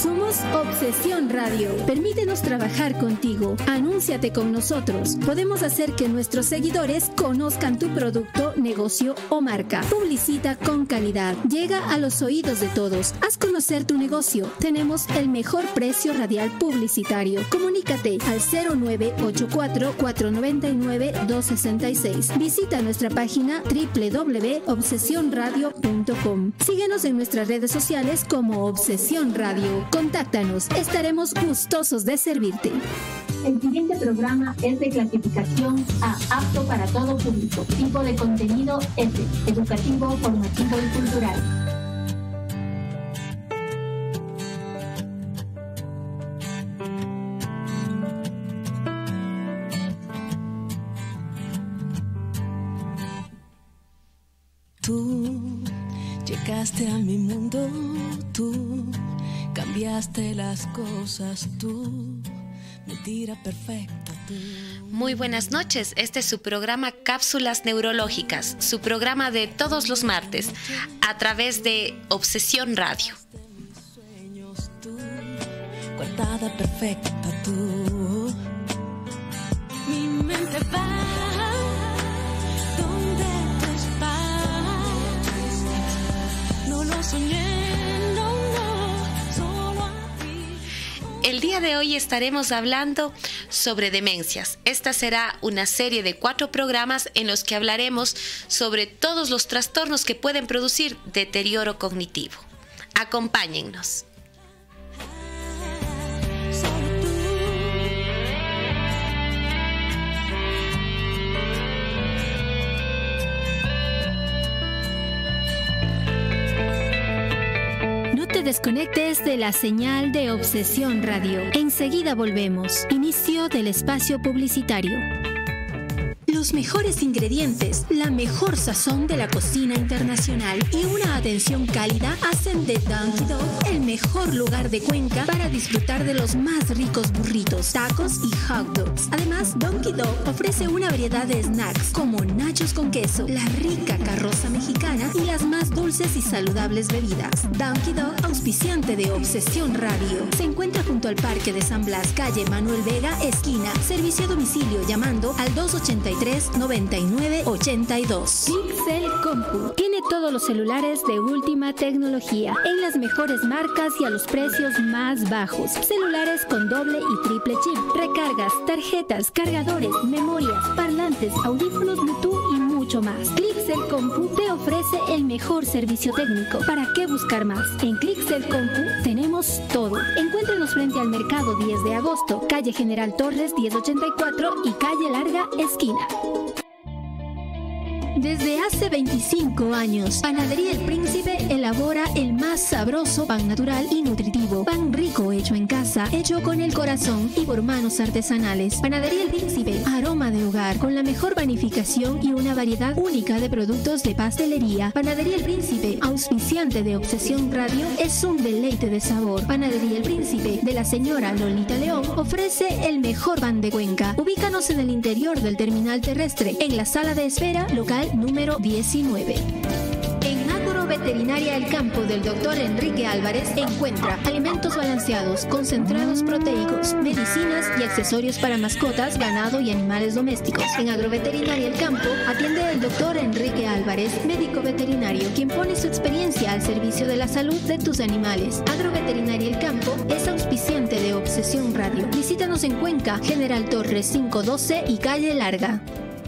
Somos Obsesión Radio. Permítenos trabajar contigo. Anúnciate con nosotros. Podemos hacer que nuestros seguidores conozcan tu producto, negocio o marca. Publicita con calidad. Llega a los oídos de todos. Haz conocer tu negocio. Tenemos el mejor precio radial publicitario. Comunícate al 0984-499-266. Visita nuestra página www.obsesionradio.com. Síguenos en nuestras redes sociales como Obsesión Radio. Contáctanos. Estaremos gustosos de servirte. El siguiente programa es de clasificación A, apto para todo público. Tipo de contenido F, educativo, formativo y cultural. Tú llegaste a mi mundo, tú cambiaste las cosas, tú, mentira perfecta, tú. Muy buenas noches, este es su programa Cápsulas Neurológicas, su programa de todos los martes, a través de Obsesión Radio. Tú, guardada perfecta, tú, mi mente va. El día de hoy estaremos hablando sobre demencias. Esta será una serie de 4 programas en los que hablaremos sobre todos los trastornos que pueden producir deterioro cognitivo. Acompáñennos. No te desconectes de la señal de Obsesión Radio. Enseguida volvemos. Inicio del espacio publicitario. Los mejores ingredientes, la mejor sazón de la cocina internacional y una atención cálida hacen de Donkey Dog el mejor lugar de Cuenca para disfrutar de los más ricos burritos, tacos y hot dogs. Además, Donkey Dog ofrece una variedad de snacks como nachos con queso, la rica carroza mexicana y las más dulces y saludables bebidas. Donkey Dog, auspiciante de Obsesión Radio, se encuentra junto al Parque de San Blas, calle Manuel Vega, esquina. Servicio a domicilio llamando al 283-9982. Pixel Compu tiene todos los celulares de última tecnología en las mejores marcas y a los precios más bajos. Celulares con doble y triple chip, recargas, tarjetas, cargadores, memorias, parlantes, audífonos Bluetooth y mucho más. Clixel Compu te ofrece el mejor servicio técnico. ¿Para qué buscar más? En Clixel Compu tenemos todo. Encuéntrenos frente al Mercado 10 de Agosto, calle General Torres 1084 y calle Larga, esquina. Desde hace 25 años, Panadería El Príncipe elabora el más sabroso pan natural y nutritivo. Pan rico hecho en casa, hecho con el corazón y por manos artesanales. Panadería El Príncipe, aroma de hogar, con la mejor panificación y una variedad única de productos de pastelería. Panadería El Príncipe, auspiciante de Obsesión Radio, es un deleite de sabor. Panadería El Príncipe, de la señora Lolita León, ofrece el mejor pan de Cuenca. Ubícanos en el interior del terminal terrestre, en la sala de espera, local número 19. En Agroveterinaria El Campo del Dr. Enrique Álvarez encuentra alimentos balanceados, concentrados proteicos, medicinas y accesorios para mascotas, ganado y animales domésticos. En Agroveterinaria El Campo atiende el Dr. Enrique Álvarez, médico veterinario, quien pone su experiencia al servicio de la salud de tus animales. Agroveterinaria El Campo es auspiciante de Obsesión Radio. Visítanos en Cuenca, General Torres 512 y calle Larga.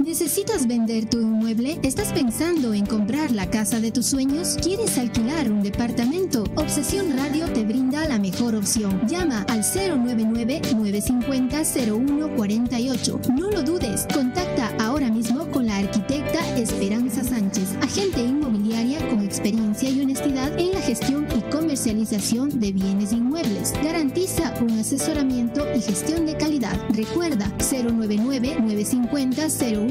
¿Necesitas vender tu inmueble? ¿Estás pensando en comprar la casa de tus sueños? ¿Quieres alquilar un departamento? Obsesión Radio te brinda la mejor opción. Llama al 099-950-0148. No lo dudes, contacta ahora mismo con la arquitecta Esperanza Sánchez, agente inmobiliaria con experiencia y honestidad en la gestión y comercialización de bienes inmuebles. Garantiza un asesoramiento y gestión de calidad. Recuerda, 099-950-0148.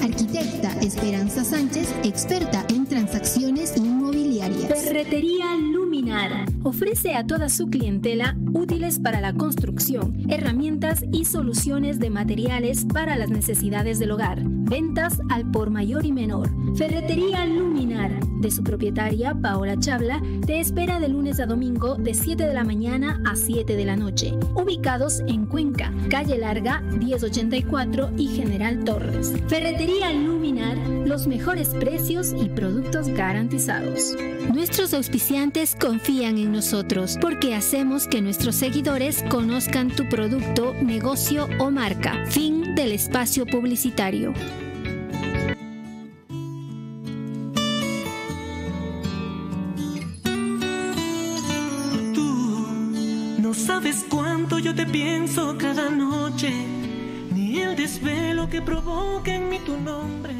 Arquitecta Esperanza Sánchez, experta en transacciones inmobiliarias. Ferretería Luminar ofrece a toda su clientela útiles para la construcción, herramientas y soluciones de materiales para las necesidades del hogar. Ventas al por mayor y menor. Ferretería Luminar, de su propietaria Paola Chabla, te espera de lunes a domingo de 7 de la mañana a 7 de la noche. Ubicados en Cuenca, Calle Larga 1084 y General Torres. Ferretería Luminar, los mejores precios y productos garantizados. Nuestros auspiciantes confían en nosotros porque hacemos que nuestros seguidores conozcan tu producto, negocio o marca. Fin del espacio publicitario. No sabes cuánto yo te pienso cada noche, ni el desvelo que provoca en mí tu nombre.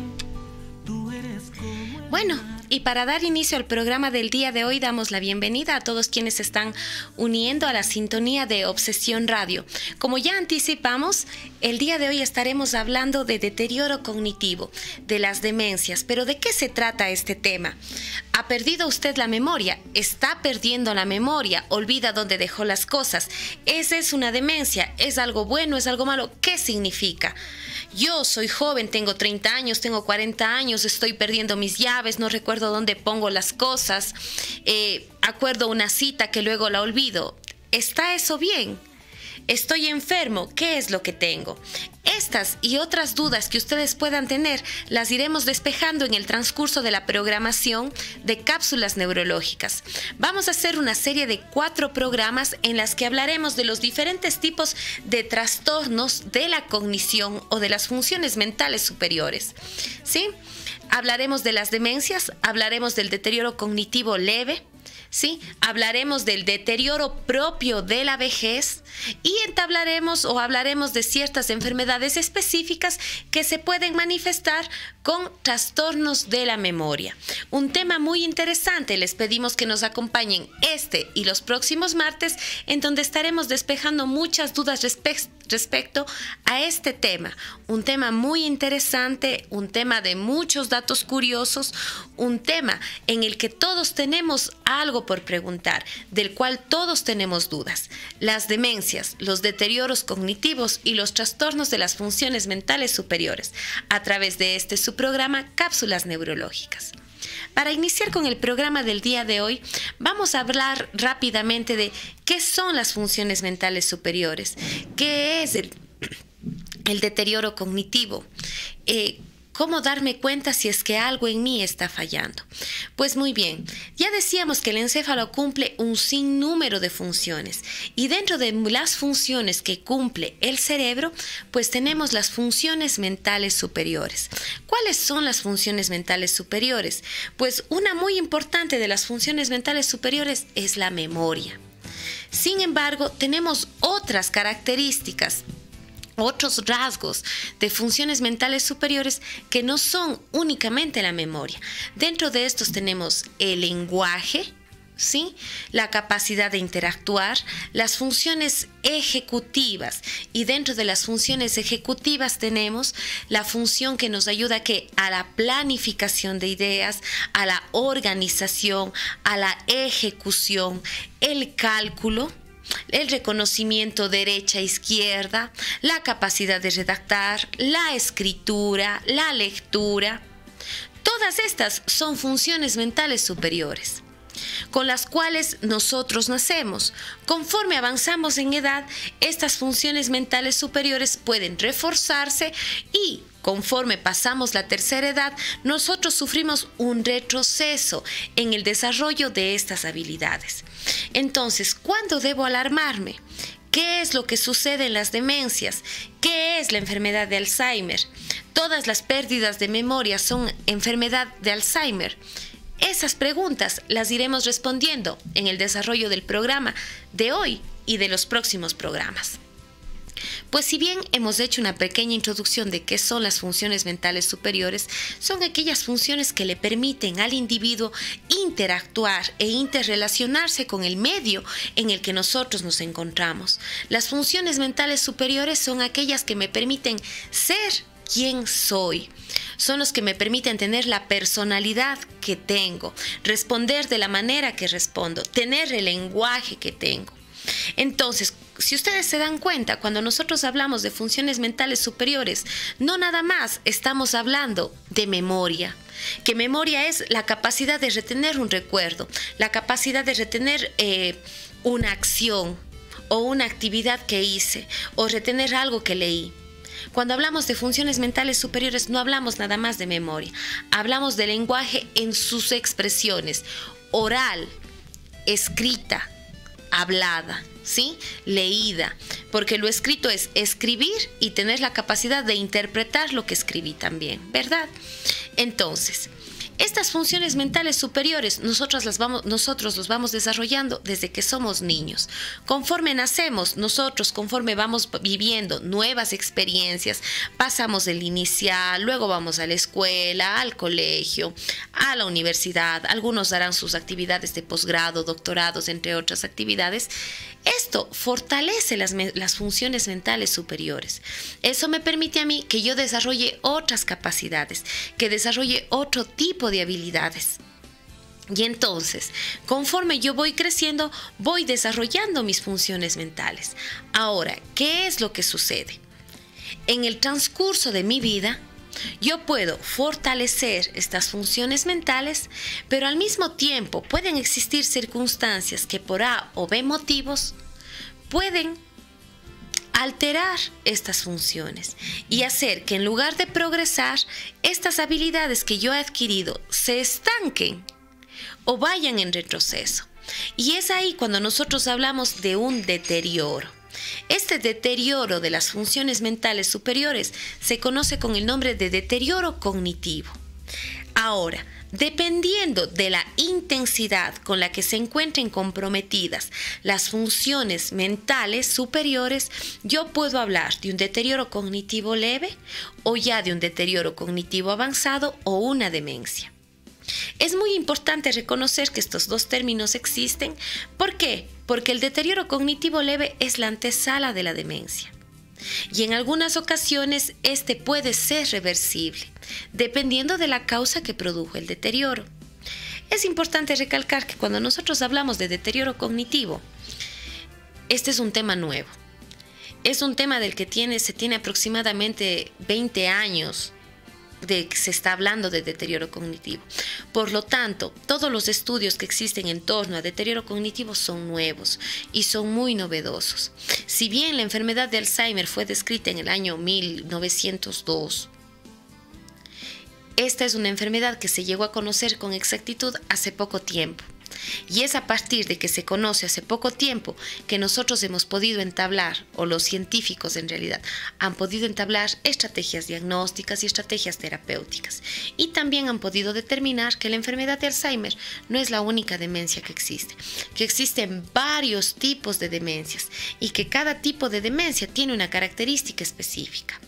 Tú eres como el... Bueno, y para dar inicio al programa del día de hoy, damos la bienvenida a todos quienes se están uniendo a la sintonía de Obsesión Radio. Como ya anticipamos, el día de hoy estaremos hablando de deterioro cognitivo, de las demencias. Pero ¿de qué se trata este tema? ¿Ha perdido usted la memoria? ¿Está perdiendo la memoria? ¿Olvida dónde dejó las cosas? ¿Esa es una demencia? ¿Es algo bueno? ¿Es algo malo? ¿Qué significa? Yo soy joven, tengo 30 años, tengo 40 años, estoy perdiendo mis llaves, no recuerdo dónde pongo las cosas, acuerdo una cita que luego la olvido. ¿Está eso bien? ¿Estoy enfermo? ¿Qué es lo que tengo? Estas y otras dudas que ustedes puedan tener las iremos despejando en el transcurso de la programación de cápsulas neurológicas. Vamos a hacer una serie de 4 programas en las que hablaremos de los diferentes tipos de trastornos de la cognición o de las funciones mentales superiores. ¿Sí? Hablaremos de las demencias, hablaremos del deterioro cognitivo leve, ¿sí? Hablaremos del deterioro propio de la vejez y hablaremos de ciertas enfermedades específicas que se pueden manifestar con trastornos de la memoria. Un tema muy interesante, les pedimos que nos acompañen este y los próximos martes, en donde estaremos despejando muchas dudas respecto a este tema. Un tema muy interesante, un tema de muchos datos curiosos, un tema en el que todos tenemos algo por preguntar, del cual todos tenemos dudas. Las demencias, los deterioros cognitivos y los trastornos de las funciones mentales superiores, a través de este su programa Cápsulas Neurológicas. Para iniciar con el programa del día de hoy, vamos a hablar rápidamente de qué son las funciones mentales superiores, qué es el deterioro cognitivo, ¿cómo darme cuenta si es que algo en mí está fallando? Pues muy bien, ya decíamos que el encéfalo cumple un sinnúmero de funciones y dentro de las funciones que cumple el cerebro, pues tenemos las funciones mentales superiores. ¿Cuáles son las funciones mentales superiores? Pues una muy importante de las funciones mentales superiores es la memoria. Sin embargo, tenemos otras características, otros rasgos de funciones mentales superiores que no son únicamente la memoria. Dentro de estos tenemos el lenguaje, ¿sí? La capacidad de interactuar, las funciones ejecutivas, y dentro de las funciones ejecutivas tenemos la función que nos ayuda a la planificación de ideas, a la organización, a la ejecución, el cálculo, el reconocimiento derecha-izquierda, la capacidad de redactar, la escritura, la lectura. Todas estas son funciones mentales superiores, con las cuales nosotros nacemos. Conforme avanzamos en edad, estas funciones mentales superiores pueden reforzarse y conforme pasamos la tercera edad, nosotros sufrimos un retroceso en el desarrollo de estas habilidades. Entonces, ¿cuándo debo alarmarme? ¿Qué es lo que sucede en las demencias? ¿Qué es la enfermedad de Alzheimer? ¿Todas las pérdidas de memoria son enfermedad de Alzheimer? Esas preguntas las iremos respondiendo en el desarrollo del programa de hoy y de los próximos programas. Pues si bien hemos hecho una pequeña introducción de qué son las funciones mentales superiores, son aquellas funciones que le permiten al individuo interactuar e interrelacionarse con el medio en el que nosotros nos encontramos. Las funciones mentales superiores son aquellas que me permiten ser quien soy. Son los que me permiten tener la personalidad que tengo, responder de la manera que respondo, tener el lenguaje que tengo. Entonces, si ustedes se dan cuenta, cuando nosotros hablamos de funciones mentales superiores, no nada más estamos hablando de memoria, que memoria es la capacidad de retener un recuerdo, la capacidad de retener una acción o una actividad que hice, o retener algo que leí. Cuando hablamos de funciones mentales superiores, no hablamos nada más de memoria, hablamos de lenguaje en sus expresiones, oral, escrita, hablada, ¿sí? Leída, porque lo escrito es escribir y tener la capacidad de interpretar lo que escribí también, ¿verdad? Entonces, estas funciones mentales superiores nosotros los vamos desarrollando desde que somos niños. Conforme nacemos, nosotros conforme vamos viviendo nuevas experiencias, pasamos del inicial, luego vamos a la escuela, al colegio, a la universidad, algunos harán sus actividades de posgrado, doctorados, entre otras actividades. Esto fortalece las funciones mentales superiores. Eso me permite a mí que yo desarrolle otras capacidades, que desarrolle otro tipo de habilidades. Y entonces, conforme yo voy creciendo, voy desarrollando mis funciones mentales. Ahora, ¿qué es lo que sucede? En el transcurso de mi vida, yo puedo fortalecer estas funciones mentales, pero al mismo tiempo pueden existir circunstancias que por A o B motivos pueden alterar estas funciones y hacer que en lugar de progresar, estas habilidades que yo he adquirido se estanquen o vayan en retroceso. Y es ahí cuando nosotros hablamos de un deterioro. Este deterioro de las funciones mentales superiores se conoce con el nombre de deterioro cognitivo. Ahora, dependiendo de la intensidad con la que se encuentren comprometidas las funciones mentales superiores, yo puedo hablar de un deterioro cognitivo leve o ya de un deterioro cognitivo avanzado o una demencia. Es muy importante reconocer que estos dos términos existen. ¿Por qué? Porque el deterioro cognitivo leve es la antesala de la demencia. Y en algunas ocasiones este puede ser reversible, dependiendo de la causa que produjo el deterioro. Es importante recalcar que cuando nosotros hablamos de deterioro cognitivo, este es un tema nuevo. Es un tema del que se tiene aproximadamente 20 años de que se está hablando de deterioro cognitivo. Por lo tanto, todos los estudios que existen en torno a deterioro cognitivo son nuevos y son muy novedosos. Si bien la enfermedad de Alzheimer fue descrita en el año 1902, esta es una enfermedad que se llegó a conocer con exactitud hace poco tiempo. Y es a partir de que se conoce hace poco tiempo que nosotros hemos podido entablar, o los científicos en realidad, han podido entablar estrategias diagnósticas y estrategias terapéuticas. Y también han podido determinar que la enfermedad de Alzheimer no es la única demencia que existen varios tipos de demencias y que cada tipo de demencia tiene una característica específica.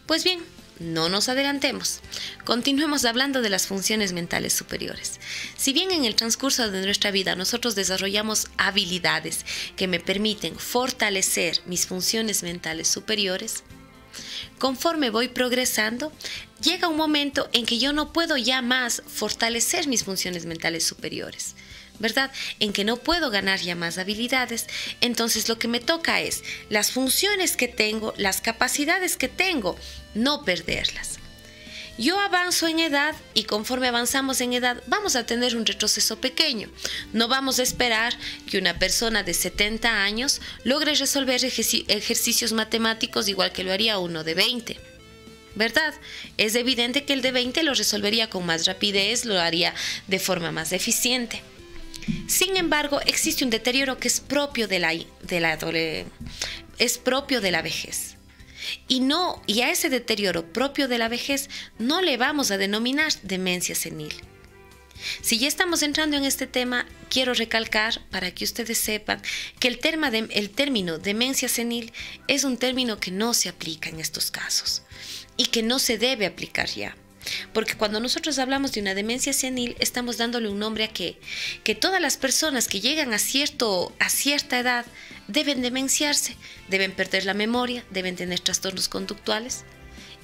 Pues bien, no nos adelantemos. Continuemos hablando de las funciones mentales superiores. Si bien en el transcurso de nuestra vida nosotros desarrollamos habilidades que me permiten fortalecer mis funciones mentales superiores, conforme voy progresando, llega un momento en que yo no puedo ya más fortalecer mis funciones mentales superiores, ¿verdad? En que no puedo ganar ya más habilidades. Entonces lo que me toca es las funciones que tengo, las capacidades que tengo, no perderlas. Yo avanzo en edad y conforme avanzamos en edad vamos a tener un retroceso pequeño. No vamos a esperar que una persona de 70 años logre resolver ejercicios matemáticos igual que lo haría uno de 20. ¿Verdad? Es evidente que el de 20 lo resolvería con más rapidez, lo haría de forma más eficiente. Sin embargo, existe un deterioro que es propio de la vejez. Y a ese deterioro propio de la vejez no le vamos a denominar demencia senil. Si ya estamos entrando en este tema, quiero recalcar para que ustedes sepan que el término demencia senil es un término que no se aplica en estos casos y que no se debe aplicar ya. Porque cuando nosotros hablamos de una demencia senil, estamos dándole un nombre a que todas las personas que llegan a cierta edad deben demenciarse, deben perder la memoria, deben tener trastornos conductuales.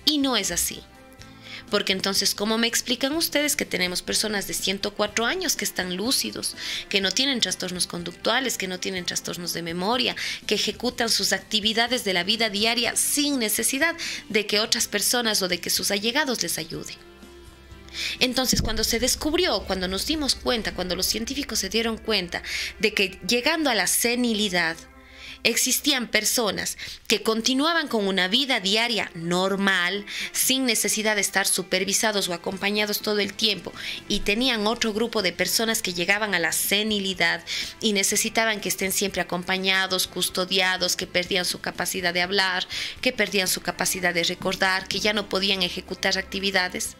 Y no es así. Porque entonces, ¿cómo me explican ustedes que tenemos personas de 104 años que están lúcidos, que no tienen trastornos conductuales, que no tienen trastornos de memoria, que ejecutan sus actividades de la vida diaria sin necesidad de que otras personas o de que sus allegados les ayuden? Entonces, cuando se descubrió, cuando nos dimos cuenta, cuando los científicos se dieron cuenta de que llegando a la senilidad, existían personas que continuaban con una vida diaria normal, sin necesidad de estar supervisados o acompañados todo el tiempo, y tenían otro grupo de personas que llegaban a la senilidad y necesitaban que estén siempre acompañados, custodiados, que perdían su capacidad de hablar, que perdían su capacidad de recordar, que ya no podían ejecutar actividades.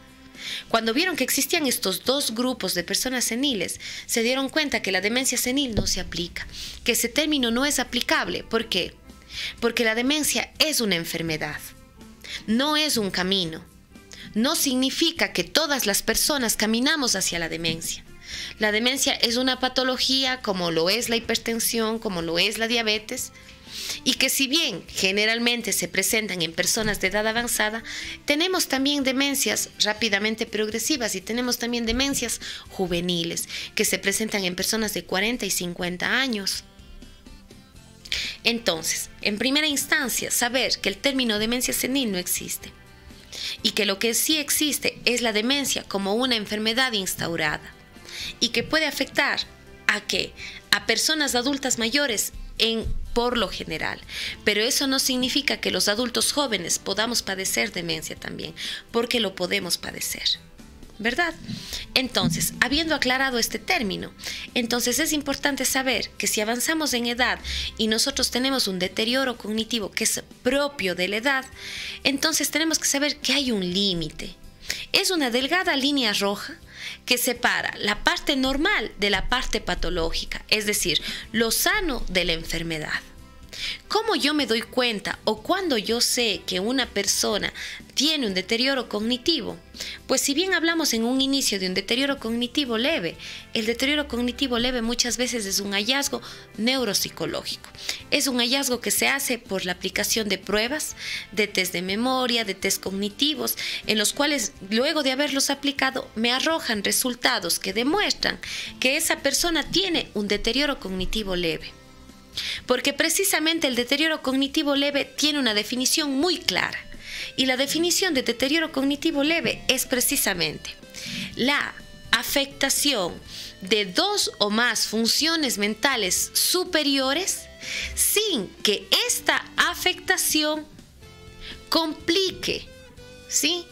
Cuando vieron que existían estos dos grupos de personas seniles, se dieron cuenta que la demencia senil no se aplica, que ese término no es aplicable. ¿Por qué? Porque la demencia es una enfermedad, no es un camino. No significa que todas las personas caminamos hacia la demencia. La demencia es una patología como lo es la hipertensión, como lo es la diabetes, y que si bien generalmente se presentan en personas de edad avanzada, tenemos también demencias rápidamente progresivas y tenemos también demencias juveniles que se presentan en personas de 40 y 50 años. Entonces, en primera instancia, saber que el término demencia senil no existe y que lo que sí existe es la demencia como una enfermedad instaurada y que puede afectar a personas adultas mayores por lo general, pero eso no significa que los adultos jóvenes podamos padecer demencia también, porque lo podemos padecer, ¿verdad? Entonces, habiendo aclarado este término, entonces es importante saber que si avanzamos en edad y nosotros tenemos un deterioro cognitivo que es propio de la edad, entonces tenemos que saber que hay un límite. Es una delgada línea roja que separa la parte normal de la parte patológica, es decir, lo sano de la enfermedad. ¿Cómo yo me doy cuenta o cuándo yo sé que una persona tiene un deterioro cognitivo? Pues si bien hablamos en un inicio de un deterioro cognitivo leve, el deterioro cognitivo leve muchas veces es un hallazgo neuropsicológico. Es un hallazgo que se hace por la aplicación de pruebas, de test de memoria, de test cognitivos, en los cuales luego de haberlos aplicado me arrojan resultados que demuestran que esa persona tiene un deterioro cognitivo leve. Porque precisamente el deterioro cognitivo leve tiene una definición muy clara. Y la definición de deterioro cognitivo leve es precisamente la afectación de dos o más funciones mentales superiores sin que esta afectación complique, ¿sí?,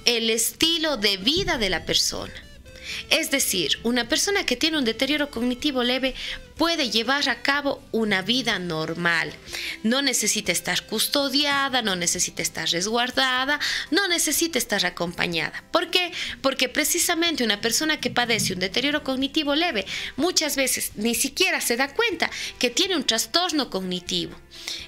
el estilo de vida de la persona. Es decir, una persona que tiene un deterioro cognitivo leve puede llevar a cabo una vida normal. No necesita estar custodiada, no necesita estar resguardada, no necesita estar acompañada. ¿Por qué? Porque precisamente una persona que padece un deterioro cognitivo leve muchas veces ni siquiera se da cuenta que tiene un trastorno cognitivo,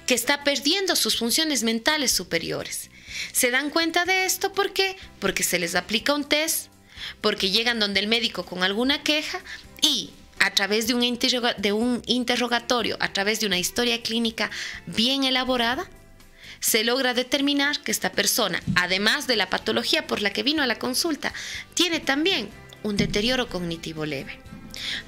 que está perdiendo sus funciones mentales superiores. ¿Se dan cuenta de esto? ¿Por qué? Porque se les aplica un test, porque llegan donde el médico con alguna queja y a través de un interrogatorio, a través de una historia clínica bien elaborada, se logra determinar que esta persona, además de la patología por la que vino a la consulta, tiene también un deterioro cognitivo leve.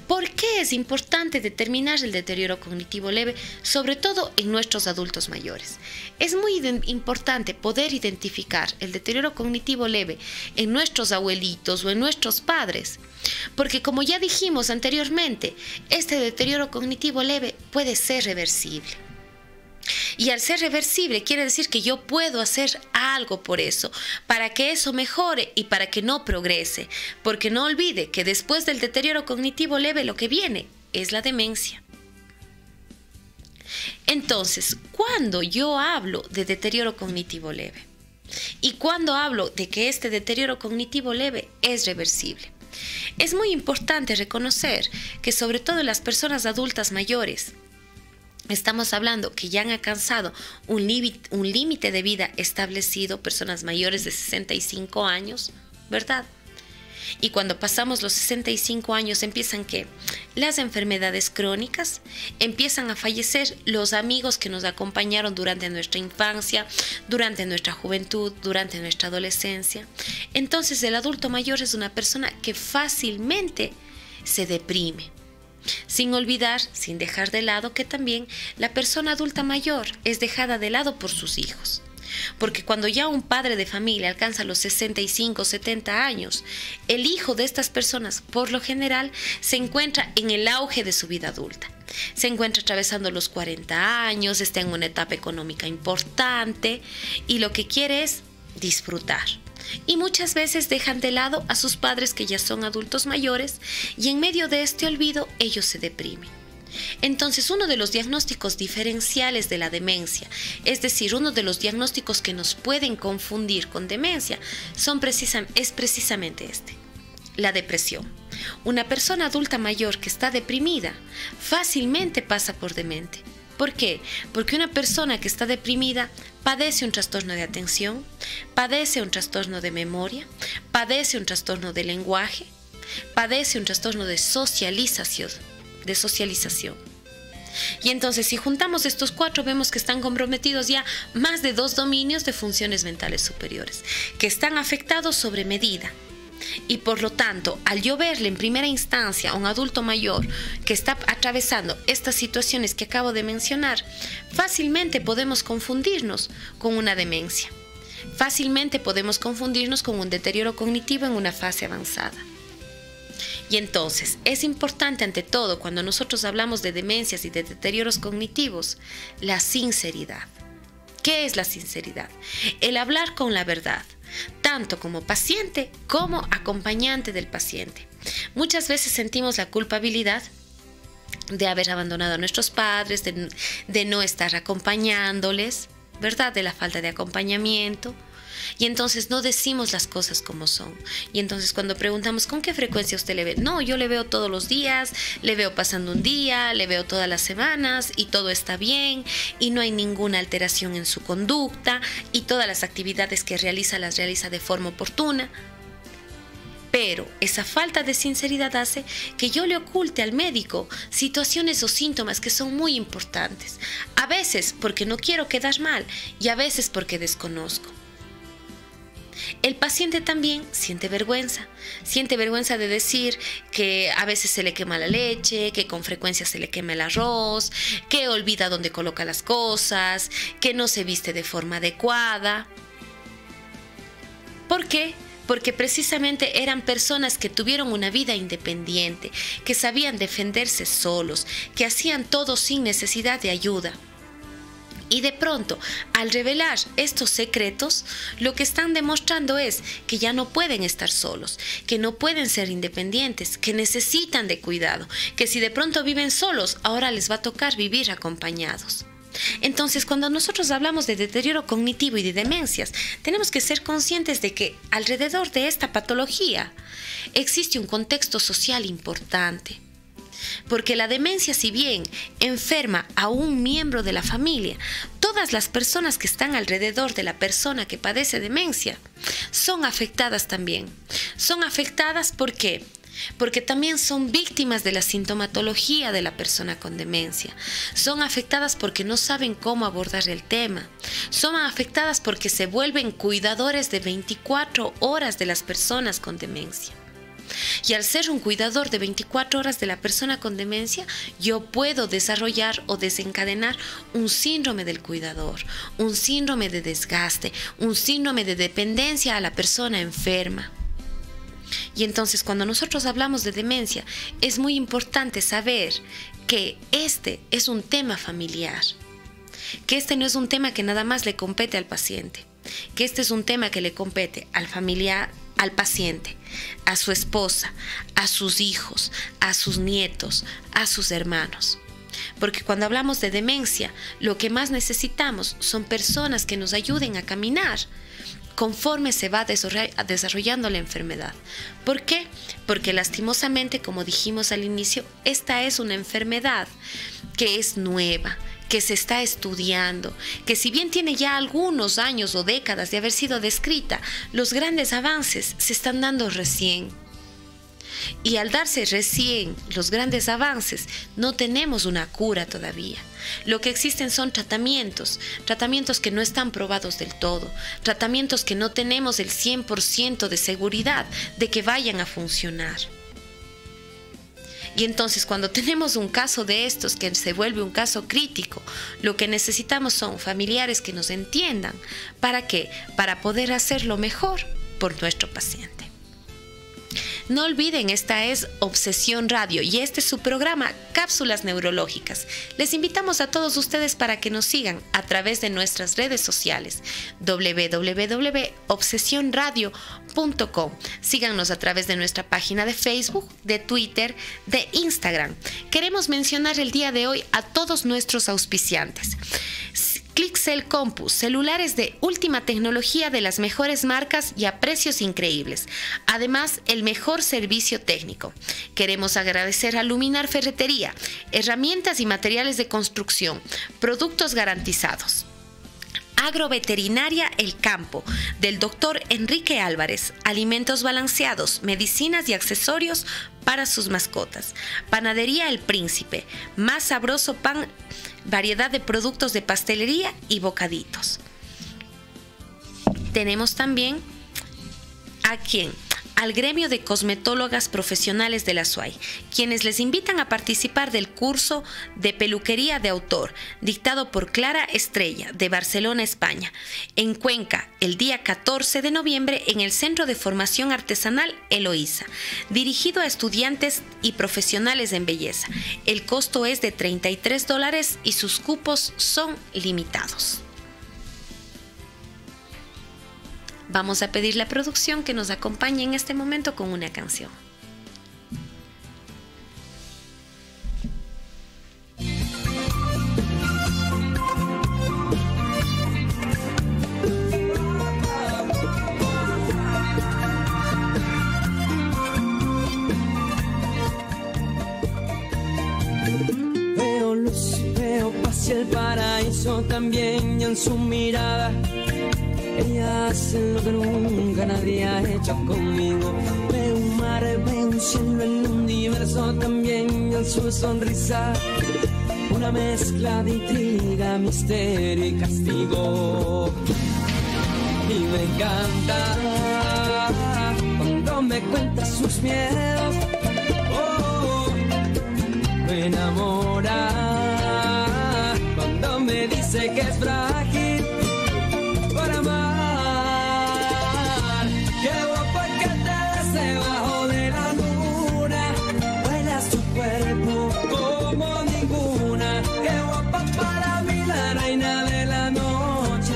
¿Por qué es importante determinar el deterioro cognitivo leve, sobre todo en nuestros adultos mayores? Es muy importante poder identificar el deterioro cognitivo leve en nuestros abuelitos o en nuestros padres, porque como ya dijimos anteriormente, este deterioro cognitivo leve puede ser reversible. Y al ser reversible quiere decir que yo puedo hacer algo por eso, para que eso mejore y para que no progrese. Porque no olvide que después del deterioro cognitivo leve lo que viene es la demencia. Entonces, ¿cuándo yo hablo de deterioro cognitivo leve? ¿Y cuándo hablo de que este deterioro cognitivo leve es reversible? Es muy importante reconocer que sobre todo en las personas adultas mayores, estamos hablando que ya han alcanzado un límite de vida establecido, personas mayores de 65 años, ¿verdad? Y cuando pasamos los 65 años empiezan ¿qué? Las enfermedades crónicas, empiezan a fallecer los amigos que nos acompañaron durante nuestra infancia, durante nuestra juventud, durante nuestra adolescencia. Entonces el adulto mayor es una persona que fácilmente se deprime. Sin olvidar, sin dejar de lado que también la persona adulta mayor es dejada de lado por sus hijos. Porque cuando ya un padre de familia alcanza los 65, 70 años, el hijo de estas personas, por lo general, se encuentra en el auge de su vida adulta. Se encuentra atravesando los 40 años, está en una etapa económica importante y lo que quiere es disfrutar. Y muchas veces dejan de lado a sus padres que ya son adultos mayores y en medio de este olvido ellos se deprimen. Entonces, uno de los diagnósticos diferenciales de la demencia, es decir, uno de los diagnósticos que nos pueden confundir con demencia, es precisamente este, la depresión. Una persona adulta mayor que está deprimida fácilmente pasa por demente. ¿Por qué? Porque una persona que está deprimida padece un trastorno de atención, padece un trastorno de memoria, padece un trastorno de lenguaje, padece un trastorno de socialización. Y entonces, si juntamos estos 4, vemos que están comprometidos ya más de 2 dominios de funciones mentales superiores, que están afectados sobre medida. Y por lo tanto, al yo verle en primera instancia a un adulto mayor que está atravesando estas situaciones que acabo de mencionar, fácilmente podemos confundirnos con una demencia. Fácilmente podemos confundirnos con un deterioro cognitivo en una fase avanzada. Y entonces, es importante ante todo, cuando nosotros hablamos de demencias y de deterioros cognitivos, la sinceridad. ¿Qué es la sinceridad? El hablar con la verdad, tanto como paciente como acompañante del paciente. Muchas veces sentimos la culpabilidad de haber abandonado a nuestros padres, de no estar acompañándoles, ¿verdad? De la falta de acompañamiento. Y entonces no decimos las cosas como son. Y entonces cuando preguntamos ¿con qué frecuencia usted le ve? No, yo le veo todos los días, le veo pasando un día, le veo todas las semanas y todo está bien y no hay ninguna alteración en su conducta y todas las actividades que realiza las realiza de forma oportuna. Pero esa falta de sinceridad hace que yo le oculte al médico situaciones o síntomas que son muy importantes. A veces porque no quiero quedar mal y a veces porque desconozco. El paciente también siente vergüenza de decir que a veces se le quema la leche, que con frecuencia se le quema el arroz, que olvida dónde coloca las cosas, que no se viste de forma adecuada. ¿Por qué? Porque precisamente eran personas que tuvieron una vida independiente, que sabían defenderse solos, que hacían todo sin necesidad de ayuda. Y de pronto, al revelar estos secretos, lo que están demostrando es que ya no pueden estar solos, que no pueden ser independientes, que necesitan de cuidado, que si de pronto viven solos, ahora les va a tocar vivir acompañados. Entonces, cuando nosotros hablamos de deterioro cognitivo y de demencias, tenemos que ser conscientes de que alrededor de esta patología existe un contexto social importante. Porque la demencia, si bien enferma a un miembro de la familia, todas las personas que están alrededor de la persona que padece demencia son afectadas también. Son afectadas ¿por qué? Porque también son víctimas de la sintomatología de la persona con demencia. Son afectadas porque no saben cómo abordar el tema. Son afectadas porque se vuelven cuidadores de 24 horas de las personas con demencia. Y al ser un cuidador de 24 horas de la persona con demencia, yo puedo desarrollar o desencadenar un síndrome del cuidador, un síndrome de desgaste, un síndrome de dependencia a la persona enferma. Y entonces, cuando nosotros hablamos de demencia, es muy importante saber que este es un tema familiar, que este no es un tema que nada más le compete al paciente, que este es un tema que le compete al familiar, al paciente, a su esposa, a sus hijos, a sus nietos, a sus hermanos. Porque cuando hablamos de demencia, lo que más necesitamos son personas que nos ayuden a caminar conforme se va desarrollando la enfermedad. ¿Por qué? Porque lastimosamente, como dijimos al inicio, esta es una enfermedad que es nueva, que se está estudiando, que si bien tiene ya algunos años o décadas de haber sido descrita, los grandes avances se están dando recién. y al darse recién los grandes avances, no tenemos una cura todavía. Lo que existen son tratamientos que no están probados del todo, tratamientos que no tenemos el 100% de seguridad de que vayan a funcionar. Y entonces cuando tenemos un caso de estos que se vuelve un caso crítico, lo que necesitamos son familiares que nos entiendan. ¿Para qué? Para poder hacer lo mejor por nuestro paciente. No olviden, esta es Obsesión Radio y este es su programa Cápsulas Neurológicas. Les invitamos a todos ustedes para que nos sigan a través de nuestras redes sociales www.obsesionradio.com. Síganos a través de nuestra página de Facebook, de Twitter, de Instagram. Queremos mencionar el día de hoy a todos nuestros auspiciantes. Clixel Compu, celulares de última tecnología de las mejores marcas y a precios increíbles. Además, el mejor servicio técnico. Queremos agradecer a Luminar Ferretería, herramientas y materiales de construcción, productos garantizados. Agroveterinaria El Campo, del Dr. Enrique Álvarez, alimentos balanceados, medicinas y accesorios para sus mascotas. Panadería El Príncipe, más sabroso pan, variedad de productos de pastelería y bocaditos. Tenemos también al gremio de cosmetólogas profesionales de la SUAY, quienes les invitan a participar del curso de peluquería de autor, dictado por Clara Estrella, de Barcelona, España, en Cuenca, el día 14 de noviembre en el Centro de Formación Artesanal Eloísa, dirigido a estudiantes y profesionales en belleza. El costo es de $33 y sus cupos son limitados. Vamos a pedir la producción que nos acompañe en este momento con una canción. Veo luz, veo paz y el paraíso también en su mirada. Ella hace lo que nunca nadie ha hecho conmigo. Veo un mar, veo un cielo, el universo también en su sonrisa. Una mezcla de intriga, misterio y castigo. Y me encanta cuando me cuenta sus miedos. Oh, me enamora cuando me dice que es frágil por amar. Qué guapa que te ves debajo de la luna, vuelas tu cuerpo como ninguna. Qué guapa para mí la reina de la noche,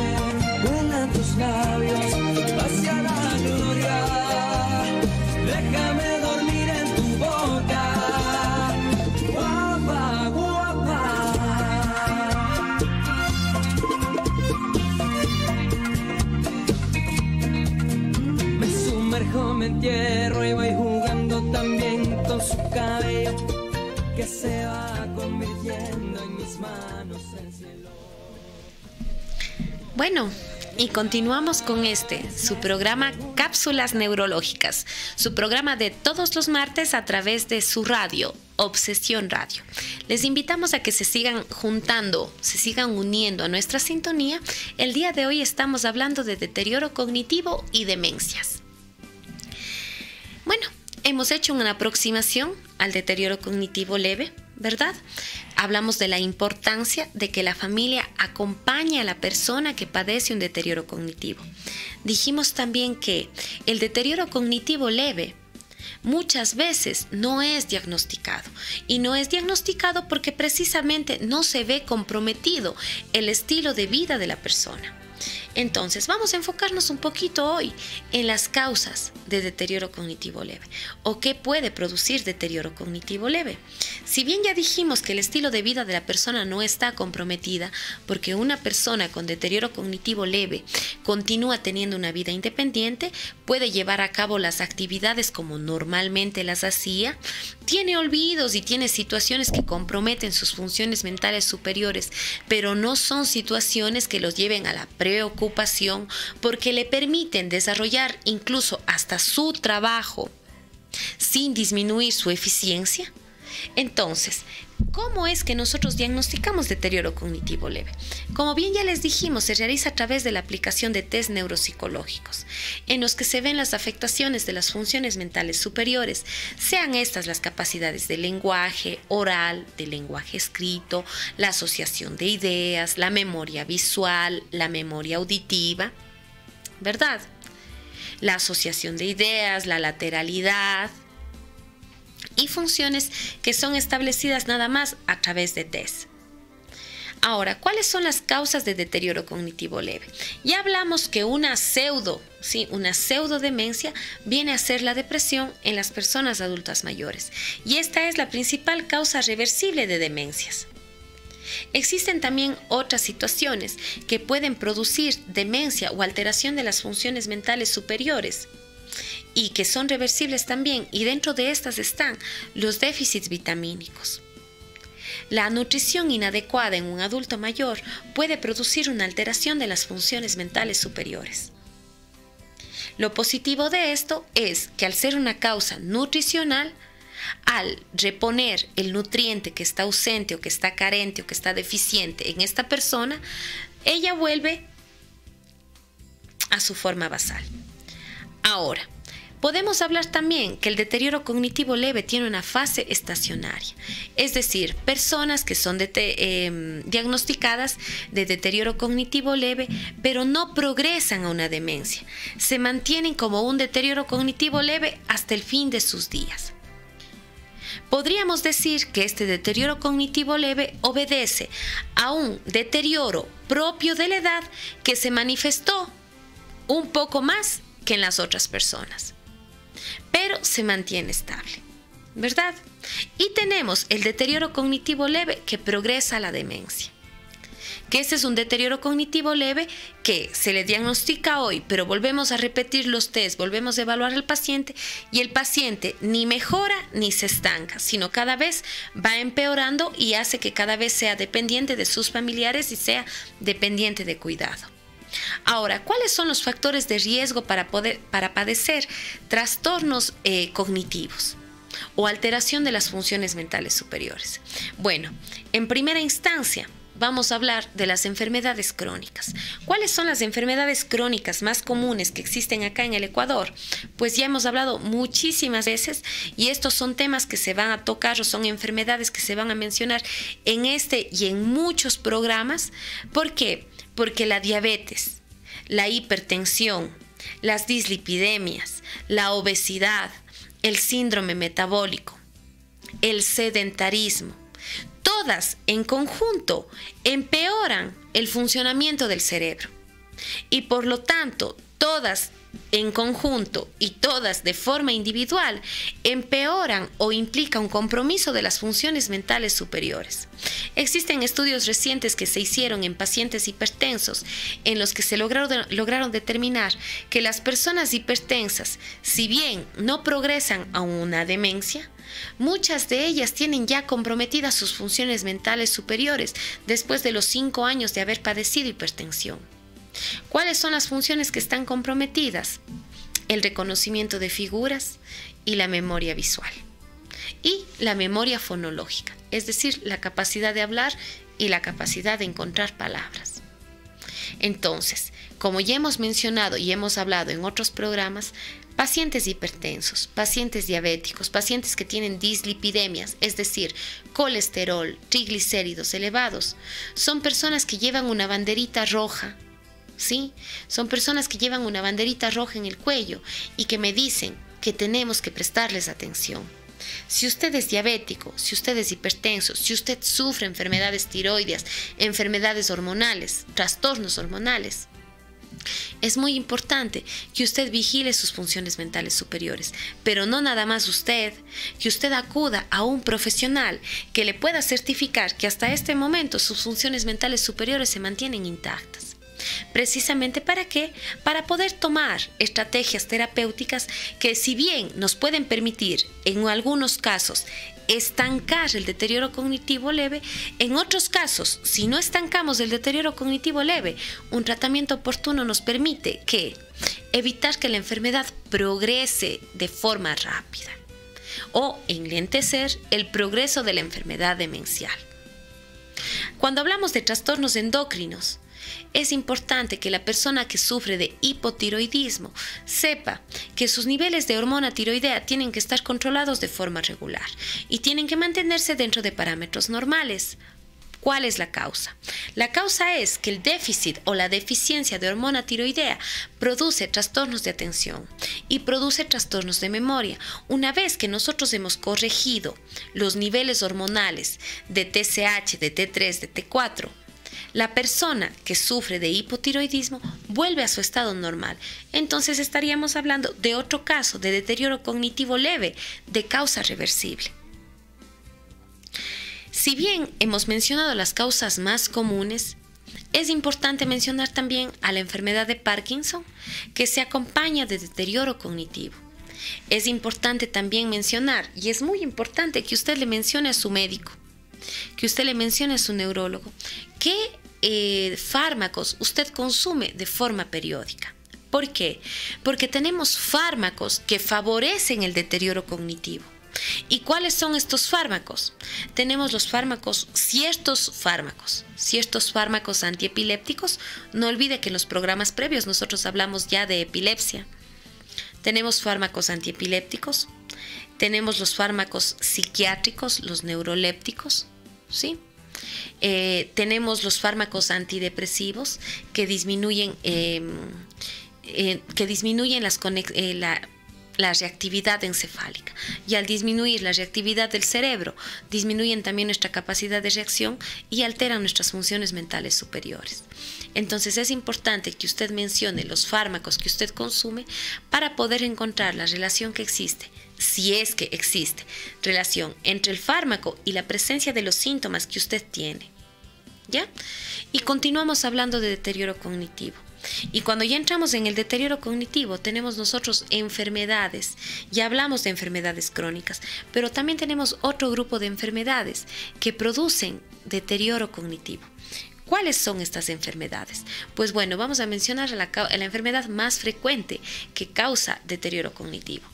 vuelan tus labios hacia la gloria. Déjame dormir en tu boca, guapa, guapa. Me entierro y voy jugando también con su cabello que se va convirtiendo en mis manos el cielo. Bueno, y continuamos con su programa Cápsulas Neurológicas, su programa de todos los martes a través de su radio, Obsesión Radio. Les invitamos a que se sigan juntando, se sigan uniendo a nuestra sintonía. El día de hoy estamos hablando de deterioro cognitivo y demencias. Bueno, hemos hecho una aproximación al deterioro cognitivo leve, ¿verdad? Hablamos de la importancia de que la familia acompañe a la persona que padece un deterioro cognitivo. Dijimos también que el deterioro cognitivo leve muchas veces no es diagnosticado. Y no es diagnosticado porque precisamente no se ve comprometido el estilo de vida de la persona. Entonces, vamos a enfocarnos un poquito hoy en las causas de deterioro cognitivo leve o qué puede producir deterioro cognitivo leve. Si bien ya dijimos que el estilo de vida de la persona no está comprometida porque una persona con deterioro cognitivo leve continúa teniendo una vida independiente, puede llevar a cabo las actividades como normalmente las hacía, tiene olvidos y tiene situaciones que comprometen sus funciones mentales superiores, pero no son situaciones que los lleven a la preocupación porque le permiten desarrollar incluso hasta su trabajo sin disminuir su eficiencia. Entonces, ¿cómo es que nosotros diagnosticamos deterioro cognitivo leve? Como bien ya les dijimos, se realiza a través de la aplicación de test neuropsicológicos, en los que se ven las afectaciones de las funciones mentales superiores, sean estas las capacidades de lenguaje oral, de lenguaje escrito, la asociación de ideas, la memoria visual, la memoria auditiva, ¿verdad? La asociación de ideas, la lateralidad, y funciones que son establecidas nada más a través de test. Ahora, ¿cuáles son las causas de deterioro cognitivo leve? Ya hablamos que una pseudodemencia viene a ser la depresión en las personas adultas mayores, y esta es la principal causa reversible de demencias. Existen también otras situaciones que pueden producir demencia o alteración de las funciones mentales superiores, y que son reversibles también, y dentro de estas están los déficits vitamínicos. La nutrición inadecuada en un adulto mayor puede producir una alteración de las funciones mentales superiores. Lo positivo de esto es que al ser una causa nutricional, al reponer el nutriente que está ausente o que está carente o que está deficiente en esta persona, ella vuelve a su forma basal. Ahora, podemos hablar también que el deterioro cognitivo leve tiene una fase estacionaria, es decir, personas que son diagnosticadas de deterioro cognitivo leve, pero no progresan a una demencia, se mantienen como un deterioro cognitivo leve hasta el fin de sus días. Podríamos decir que este deterioro cognitivo leve obedece a un deterioro propio de la edad que se manifestó un poco más que en las otras personas, pero se mantiene estable, ¿verdad? Y tenemos el deterioro cognitivo leve que progresa a la demencia, que este es un deterioro cognitivo leve que se le diagnostica hoy, pero volvemos a repetir los test, volvemos a evaluar al paciente y el paciente ni mejora ni se estanca, sino cada vez va empeorando y hace que cada vez sea dependiente de sus familiares y sea dependiente de cuidado. Ahora, ¿cuáles son los factores de riesgo para padecer trastornos cognitivos o alteración de las funciones mentales superiores? Bueno, en primera instancia, vamos a hablar de las enfermedades crónicas. ¿Cuáles son las enfermedades crónicas más comunes que existen acá en el Ecuador? Pues ya hemos hablado muchísimas veces y estos son temas que se van a tocar o son enfermedades que se van a mencionar en este y en muchos programas. ¿Por qué? Porque la diabetes, la hipertensión, las dislipidemias, la obesidad, el síndrome metabólico, el sedentarismo, todas en conjunto empeoran el funcionamiento del cerebro y por lo tanto todas en conjunto y todas de forma individual empeoran o implican un compromiso de las funciones mentales superiores. Existen estudios recientes que se hicieron en pacientes hipertensos en los que se lograron determinar que las personas hipertensas, si bien no progresan a una demencia, muchas de ellas tienen ya comprometidas sus funciones mentales superiores después de los 5 años de haber padecido hipertensión. ¿Cuáles son las funciones que están comprometidas? El reconocimiento de figuras y la memoria visual. Y la memoria fonológica, es decir, la capacidad de hablar y la capacidad de encontrar palabras. Entonces, como ya hemos mencionado y hemos hablado en otros programas, pacientes hipertensos, pacientes diabéticos, pacientes que tienen dislipidemias, es decir, colesterol, triglicéridos elevados, son personas que llevan una banderita roja. ¿Sí? Son personas que llevan una banderita roja en el cuello y que me dicen que tenemos que prestarles atención. Si usted es diabético, si usted es hipertenso, si usted sufre enfermedades tiroideas, enfermedades hormonales, trastornos hormonales, es muy importante que usted vigile sus funciones mentales superiores, pero no nada más usted, que usted acuda a un profesional que le pueda certificar que hasta este momento sus funciones mentales superiores se mantienen intactas. ¿Precisamente para qué? Para poder tomar estrategias terapéuticas que, si bien nos pueden permitir en algunos casos estancar el deterioro cognitivo leve, en otros casos, si no estancamos el deterioro cognitivo leve, un tratamiento oportuno nos permite evitar que la enfermedad progrese de forma rápida. o enlentecer el progreso de la enfermedad demencial. Cuando hablamos de trastornos endocrinos, es importante que la persona que sufre de hipotiroidismo sepa que sus niveles de hormona tiroidea tienen que estar controlados de forma regular y tienen que mantenerse dentro de parámetros normales. ¿Cuál es la causa? La causa es que el déficit o la deficiencia de hormona tiroidea produce trastornos de atención y produce trastornos de memoria. Una vez que nosotros hemos corregido los niveles hormonales de TSH, de T3, de T4, la persona que sufre de hipotiroidismo vuelve a su estado normal. Entonces estaríamos hablando de otro caso de deterioro cognitivo leve de causa reversible. Si bien hemos mencionado las causas más comunes, es importante mencionar también a la enfermedad de Parkinson, que se acompaña de deterioro cognitivo. Es importante también mencionar, y es muy importante que usted le mencione a su médico, que usted le mencione a su neurólogo, qué fármacos usted consume de forma periódica. ¿Por qué? Porque tenemos fármacos que favorecen el deterioro cognitivo. ¿Y cuáles son estos fármacos? Tenemos los fármacos, ciertos fármacos antiepilépticos. No olvide que en los programas previos nosotros hablamos ya de epilepsia. Tenemos fármacos antiepilépticos, tenemos los fármacos psiquiátricos, los neurolépticos, ¿sí? Tenemos los fármacos antidepresivos que disminuyen la reactividad encefálica, y al disminuir la reactividad del cerebro, disminuyen también nuestra capacidad de reacción y alteran nuestras funciones mentales superiores. Entonces es importante que usted mencione los fármacos que usted consume para poder encontrar la relación que existe, si es que existe relación entre el fármaco y la presencia de los síntomas que usted tiene. ¿Ya? Y continuamos hablando de deterioro cognitivo. Y cuando ya entramos en el deterioro cognitivo, tenemos nosotros enfermedades. Ya hablamos de enfermedades crónicas, pero también tenemos otro grupo de enfermedades que producen deterioro cognitivo. ¿Cuáles son estas enfermedades? Pues bueno, vamos a mencionar la enfermedad más frecuente que causa deterioro cognitivo.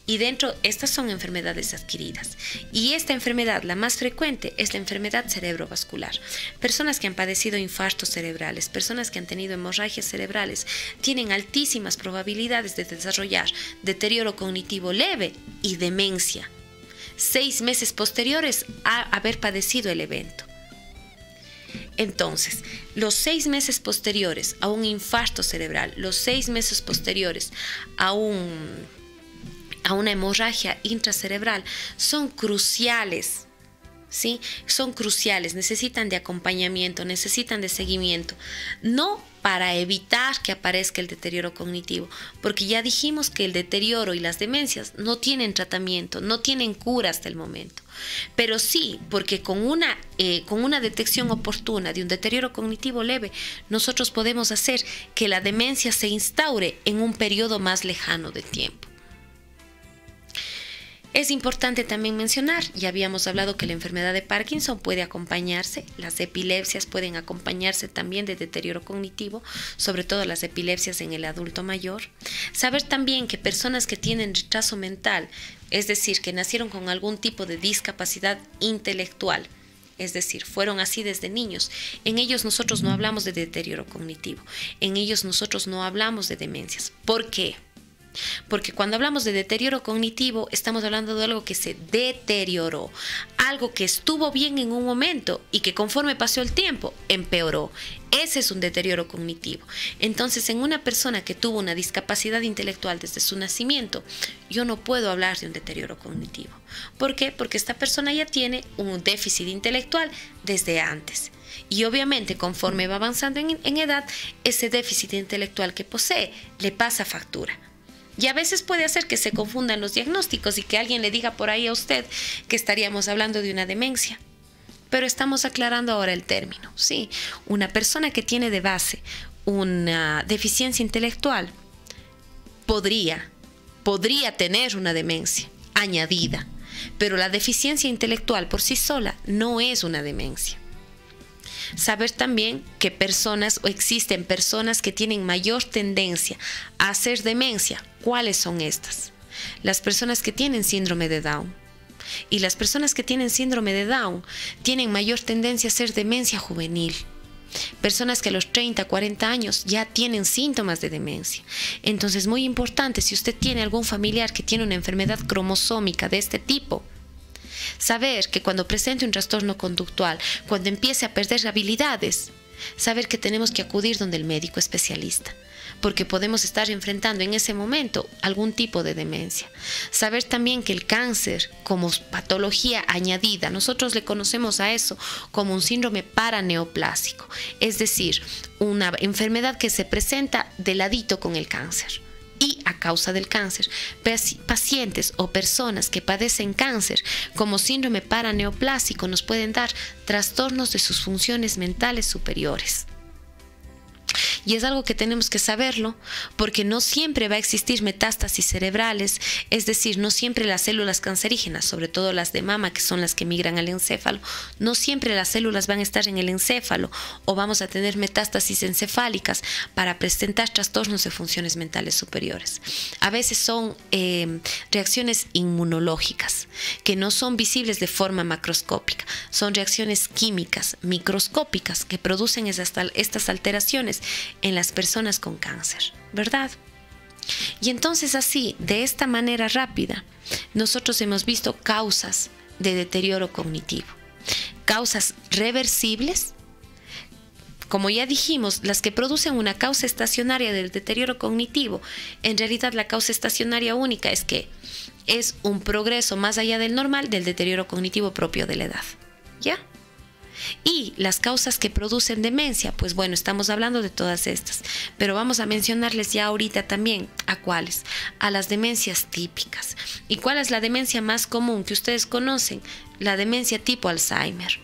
Y estas son enfermedades adquiridas. Y esta enfermedad, la más frecuente, es la enfermedad cerebrovascular. Personas que han padecido infartos cerebrales, personas que han tenido hemorragias cerebrales, tienen altísimas probabilidades de desarrollar deterioro cognitivo leve y demencia 6 meses posteriores a haber padecido el evento. Entonces, los 6 meses posteriores a un infarto cerebral, los 6 meses posteriores a una hemorragia intracerebral son cruciales, ¿sí? Son cruciales, necesitan de acompañamiento, necesitan de seguimiento, no para evitar que aparezca el deterioro cognitivo, porque ya dijimos que el deterioro y las demencias no tienen tratamiento, no tienen cura hasta el momento, pero sí porque con una detección oportuna de un deterioro cognitivo leve, nosotros podemos hacer que la demencia se instaure en un periodo más lejano de tiempo. Es importante también mencionar, ya habíamos hablado que la enfermedad de Parkinson puede acompañarse, las epilepsias pueden acompañarse también de deterioro cognitivo, sobre todo las epilepsias en el adulto mayor. Saber también que personas que tienen retraso mental, es decir, que nacieron con algún tipo de discapacidad intelectual, es decir, fueron así desde niños, en ellos nosotros no hablamos de deterioro cognitivo, en ellos nosotros no hablamos de demencias. ¿Por qué? Porque cuando hablamos de deterioro cognitivo estamos hablando de algo que se deterioró, algo que estuvo bien en un momento y que conforme pasó el tiempo empeoró. Ese es un deterioro cognitivo. Entonces, en una persona que tuvo una discapacidad intelectual desde su nacimiento, yo no puedo hablar de un deterioro cognitivo. ¿Por qué? Porque esta persona ya tiene un déficit intelectual desde antes. Y obviamente, conforme va avanzando en edad, ese déficit intelectual que posee le pasa factura. Y a veces puede hacer que se confundan los diagnósticos y que alguien le diga por ahí a usted que estaríamos hablando de una demencia. Pero estamos aclarando ahora el término, ¿sí? Una persona que tiene de base una deficiencia intelectual podría tener una demencia añadida, pero la deficiencia intelectual por sí sola no es una demencia. Saber también que existen personas que tienen mayor tendencia a hacer demencia. ¿Cuáles son estas? las personas que tienen síndrome de Down. Y las personas que tienen síndrome de Down tienen mayor tendencia a ser demencia juvenil. Personas que a los 30, 40 años ya tienen síntomas de demencia. Entonces, muy importante, si usted tiene algún familiar que tiene una enfermedad cromosómica de este tipo, saber que cuando presente un trastorno conductual, cuando empiece a perder habilidades, saber que tenemos que acudir donde el médico especialista, porque podemos estar enfrentando en ese momento algún tipo de demencia. Saber también que el cáncer, como patología añadida, nosotros le conocemos a eso como un síndrome paraneoplásico, es decir, una enfermedad que se presenta de ladito con el cáncer. Y a causa del cáncer, pacientes o personas que padecen cáncer como síndrome paraneoplásico nos pueden dar trastornos de sus funciones mentales superiores. Y es algo que tenemos que saberlo, porque no siempre va a existir metástasis cerebrales, es decir, no siempre las células cancerígenas, sobre todo las de mama, que son las que migran al encéfalo, no siempre las células van a estar en el encéfalo o vamos a tener metástasis encefálicas para presentar trastornos de funciones mentales superiores. A veces son reacciones inmunológicas, que no son visibles de forma macroscópica, son reacciones químicas, microscópicas, que producen estas alteraciones en las personas con cáncer, ¿verdad? Y entonces así, de esta manera rápida, nosotros hemos visto causas de deterioro cognitivo, causas reversibles, como ya dijimos, las que producen una causa estacionaria del deterioro cognitivo. En realidad la causa estacionaria única es que es un progreso más allá del normal del deterioro cognitivo propio de la edad, ¿ya? Y las causas que producen demencia, pues bueno, estamos hablando de todas estas, pero vamos a mencionarles ya ahorita también a cuáles, a las demencias típicas. ¿Y cuál es la demencia más común que ustedes conocen? La demencia tipo Alzheimer,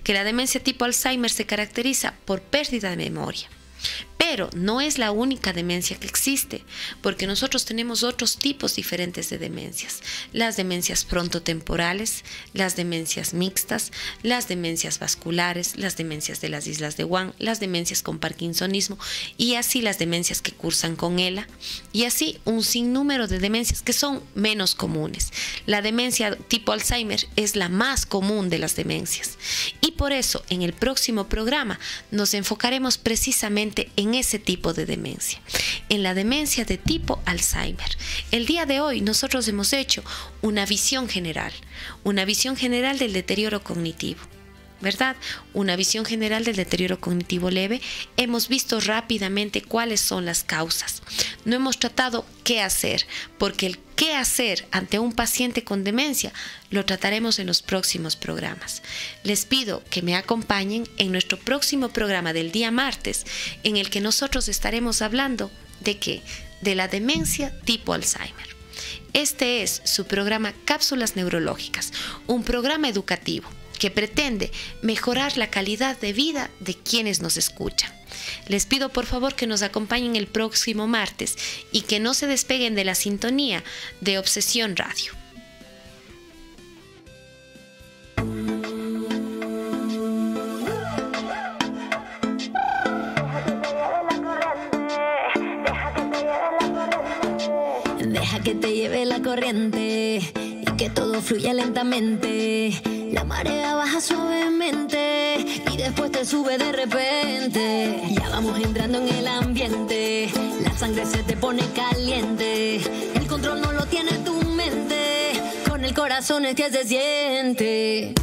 que la demencia tipo Alzheimer se caracteriza por pérdida de memoria. Pero no es la única demencia que existe, porque nosotros tenemos otros tipos diferentes de demencias. Las demencias frontotemporales, las demencias mixtas, las demencias vasculares, las demencias de las islas de Guam, las demencias con parkinsonismo y así las demencias que cursan con ELA y así un sinnúmero de demencias que son menos comunes. La demencia tipo Alzheimer es la más común de las demencias y por eso en el próximo programa nos enfocaremos precisamente en ese tipo de demencia, en la demencia de tipo Alzheimer. El día de hoy nosotros hemos hecho una visión general del deterioro cognitivo, ¿verdad? Una visión general del deterioro cognitivo leve. Hemos visto rápidamente cuáles son las causas. No hemos tratado qué hacer, porque el qué hacer ante un paciente con demencia lo trataremos en los próximos programas. Les pido que me acompañen en nuestro próximo programa del día martes, en el que nosotros estaremos hablando de qué, de la demencia tipo Alzheimer. Este es su programa Cápsulas Neurológicas, un programa educativo que pretende mejorar la calidad de vida de quienes nos escuchan. Les pido por favor que nos acompañen el próximo martes y que no se despeguen de la sintonía de Obsesión Radio. Deja que te lleve la corriente y que todo fluya lentamente. La marea baja suavemente y después te sube de repente. Ya vamos entrando en el ambiente, la sangre se te pone caliente. El control no lo tiene tu mente, con el corazón es que se siente.